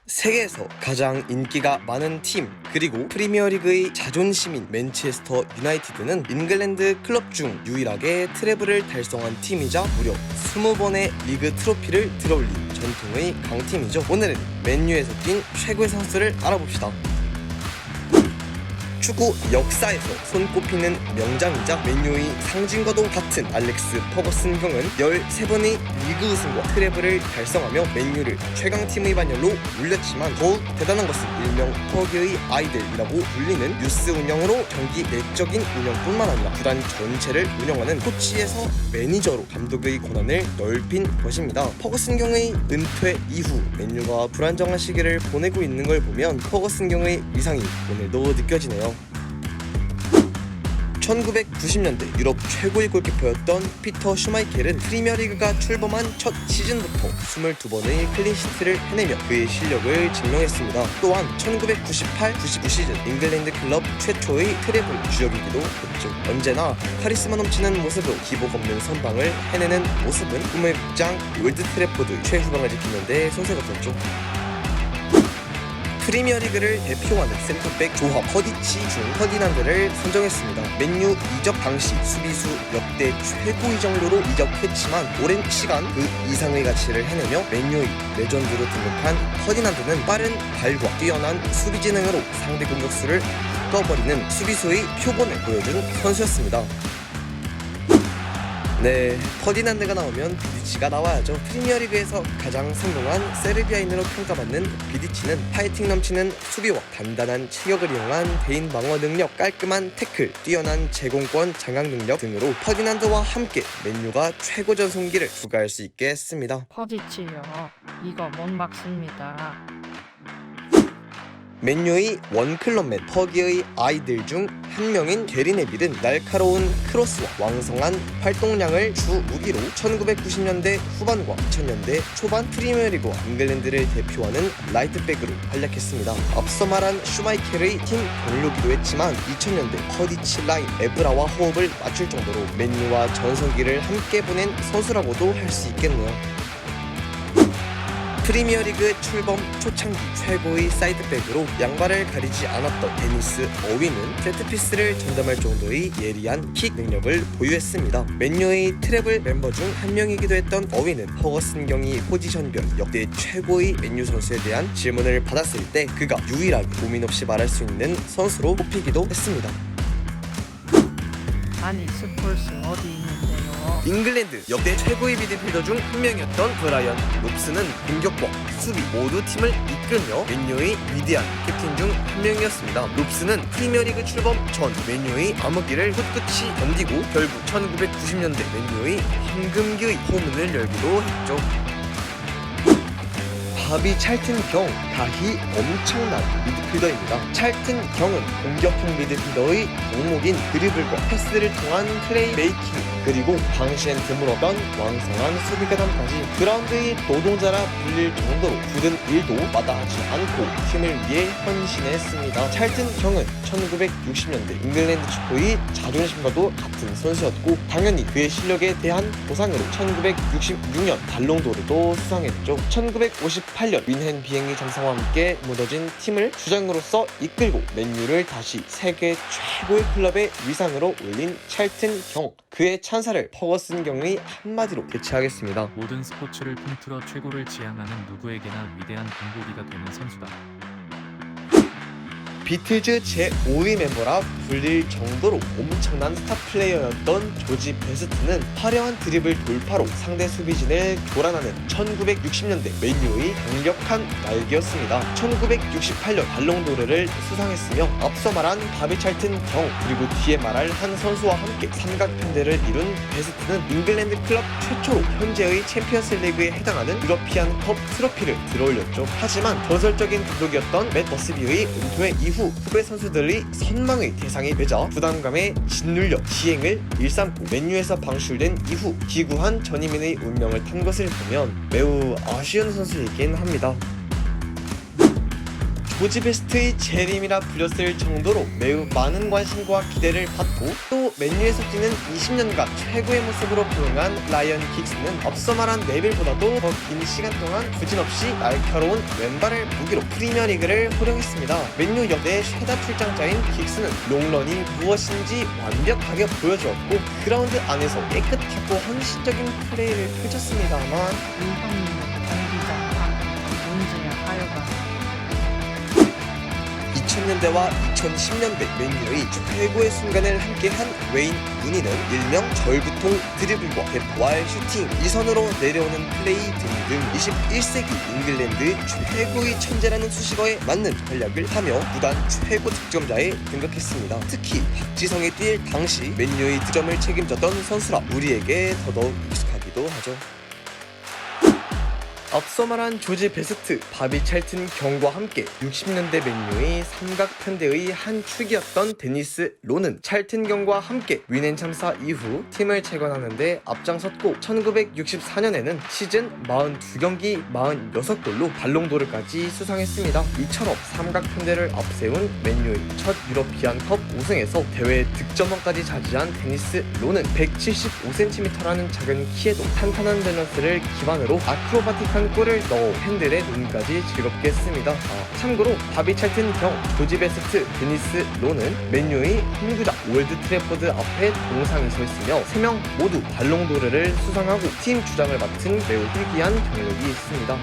세계에서 가장 인기가 많은 팀, 그리고 프리미어리그의 자존심인 맨체스터 유나이티드는 잉글랜드 클럽 중 유일하게 트래블을 달성한 팀이자 무려 20번의 리그 트로피를 들어올린 전통의 강팀이죠. 오늘은 맨유에서 뛴 최고의 선수를 알아봅시다. 축구 역사에서 손꼽히는 명장이자 맨유의 상징과도 같은 알렉스 퍼거슨 형은 13번의 리그 우승과 트래블을 달성하며 맨유를 최강팀의 반열로 올렸지만 더욱 대단한 것은 일명 퍼기의 아이들이라고 불리는 뉴스 운영으로 경기 내적인 운영뿐만 아니라 구단 전체를 운영하는 코치에서 매니저로 감독의 권한을 넓힌 것입니다. 퍼거슨 형의 은퇴 이후 맨유가 불안정한 시기를 보내고 있는 걸 보면 퍼거슨 형의 위상이 오늘도 느껴지네요. 1990년대 유럽 최고의 골키퍼였던 피터 슈마이켈은 프리미어리그가 출범한 첫 시즌부터 22번의 클린시트를 해내며 그의 실력을 증명했습니다. 또한 1998-99 시즌 잉글랜드 클럽 최초의 트래블 주역이기도 했죠. 언제나 카리스마 넘치는 모습으로 기복 없는 선방을 해내는 모습은 꿈의 극장 올드 트래포드 최후방을 지키는 데 손색이 없었죠. 프리미어리그를 대표하는 센터백 조합 허디치 중 퍼디난드를 선정했습니다. 맨유 이적 당시 수비수 역대 최고의 정도로 이적했지만 오랜 시간 그 이상의 가치를 해내며 맨유의 레전드로 등극한 퍼디난드는 빠른 발과 뛰어난 수비 지능으로 상대 공격수를 묶어버리는 수비수의 표본을 보여준 선수였습니다. 네, 퍼디난드가 나오면 비디치가 나와야죠. 프리미어리그에서 가장 성공한 세르비아인으로 평가받는 비디치는 파이팅 넘치는 수비와 단단한 체격을 이용한 개인 방어 능력, 깔끔한 태클, 뛰어난 제공권 장악 능력 등으로 퍼디난드와 함께 맨유가 최고 전성기를 부과할 수 있게 했습니다. 퍼디치요, 이거 못 막습니다. 맨유의 원클럽맨 퍼기의 아이들 중 한 명인 게리 네빌은 날카로운 크로스와 왕성한 활동량을 주 무기로 1990년대 후반과 2000년대 초반 프리미어리그와 잉글랜드를 대표하는 라이트백으로 활약했습니다. 앞서 말한 슈마이켈의 팀 동료기도 했지만 2000년대 퍼디치 라인 에브라와 호흡을 맞출 정도로 맨유와 전성기를 함께 보낸 선수라고도 할 수 있겠네요. 프리미어리그 출범 초창기 최고의 사이드백으로 양발을 가리지 않았던 데니스 어윈은 세트피스를 전담할 정도의 예리한 킥 능력을 보유했습니다. 맨유의 트래블 멤버 중 한 명이기도 했던 어윈은 퍼거슨 경이 포지션별 역대 최고의 맨유 선수에 대한 질문을 받았을 때 그가 유일하게 고민 없이 말할 수 있는 선수로 꼽히기도 했습니다. 아니, 스폴스 어디 있는데요? 잉글랜드 역대 최고의 미드필더 중 한 명이었던 브라이언 롭스는 공격과 수비 모두 팀을 이끌며 맨유의 위대한 캡틴 중 한 명이었습니다. 롭스는 프리미어리그 출범 전 맨유의 암흑기를 꿋꿋이 견디고 결국 1990년대 맨유의 황금기의 포문을 열기도 했죠. 바비 찰튼 경, 가히 엄청난 미드필더입니다. 찰튼 경은 공격형 미드필더의 묘목인 드리블과 패스를 통한 플레이 메이킹, 그리고 당시엔 드물었던 왕성한 수비 가담까지 그라운드의 노동자라 불릴 정도로 굳은 일도 마다하지 않고 팀을 위해 헌신했습니다. 찰튼 경은 1960년대 잉글랜드 축구의 자존심과도 같은 선수였고 당연히 그의 실력에 대한 보상으로 1966년 발롱도르도 수상했죠. 1958년 윈헨 비행기 장사와 함께 무너진 팀을 주장으로서 이끌고 맨유를 다시 세계 최고의 클럽의 위상으로 올린 찰튼 경, 그의 찬사를 퍼거슨 경의 한마디로 대체하겠습니다. 모든 스포츠를 통틀어 최고를 지향하는 누구에게나 위대한 공고기가 되는 선수다. 비틀즈 제5위 멤버라 불릴 정도로 엄청난 스타 플레이어였던 조지 베스트는 화려한 드리블 돌파로 상대 수비진을 교란하는 1960년대 맨유의 강력한 날개였습니다. 1968년 발롱도르를 수상했으며 앞서 말한 바비 찰튼 경, 그리고 뒤에 말할 한 선수와 함께 삼각편대를 이룬 베스트는 잉글랜드 클럽 최초로 현재의 챔피언스 리그에 해당하는 유러피안 컵 트로피를 들어올렸죠. 하지만 전설적인 감독이었던 맷 버스비의 은퇴 이후 후배 선수들이 선망의 대상이 되자 부담감에 짓눌려 시행을 일삼고 맨유에서 방출된 이후 기구한 전임인의 운명을 탄 것을 보면 매우 아쉬운 선수이긴 합니다. 조지 베스트의 재림이라 불렸을 정도로 매우 많은 관심과 기대를 받고 또 맨유에서 뛰는 20년간 최고의 모습으로 부응한 라이언 긱스는 앞서 말한 네빌보다도 더 긴 시간 동안 부진없이 날카로운 왼발을 무기로 프리미어리그를 호령했습니다. 맨유 역대 최다 출장자인 긱스는 롱런이 무엇인지 완벽하게 보여주었고 그라운드 안에서 깨끗하고 헌신적인 플레이를 펼쳤습니다만 이형님은 경기장과 문제야 하여간 2000년대와 2010년대 맨유의 최고의 순간을 함께한 웨인 루니는 일명 절구통 드리블과 대포알 슈팅, 이선으로 내려오는 플레이 등등 21세기 잉글랜드 최고의 천재라는 수식어에 맞는 활약을 하며 구단 최고 득점자에 등극했습니다. 특히 박지성이 뛸 당시 맨유의 득점을 책임졌던 선수라 우리에게 더더욱 익숙하기도 하죠. 앞서 말한 조지 베스트, 바비 찰튼 경과 함께 60년대 맨유의 삼각편대의 한 축이었던 데니스 로는 찰튼 경과 함께 위넨 참사 이후 팀을 재건하는데 앞장섰고 1964년에는 시즌 42경기 46골로 발롱도르까지 수상했습니다. 이처럼 삼각편대를 앞세운 맨유의 첫 유러피안컵 우승에서 대회 득점왕까지 차지한 데니스 로는 175cm라는 작은 키에도 탄탄한 밸런스를 기반으로 아크로바틱한 골을 넣어 팬들의 눈까지 즐겁게 했습니다. 참고로 바비 찰튼 경, 조지 베스트, 데니스 로는 맨유의 홈구장 올드 트래포드 앞에 동상이 서 있으며 3명 모두 발롱도르를 수상하고 팀 주장을 맡은 매우 희귀한 경력이 있습니다.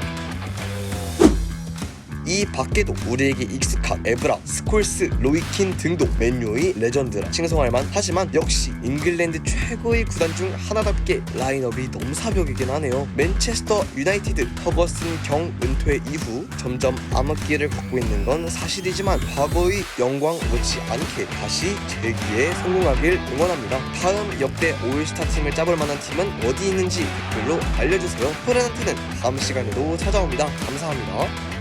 이 밖에도 우리에게 익숙한 에브라, 스콜스, 로이킨 등도 맨유의 레전드라 칭송할만 하지만 역시 잉글랜드 최고의 구단 중 하나답게 라인업이 너무 사벽이긴 하네요. 맨체스터 유나이티드 허거슨 경 은퇴 이후 점점 암흑기를 걷고 있는 건 사실이지만 과거의 영광 못지 않게 다시 재기에 성공하길 응원합니다. 다음 역대 올스타 팀을 짜볼 만한 팀은 어디 있는지 댓글로 알려주세요. 포레나트는 다음 시간에도 찾아옵니다. 감사합니다.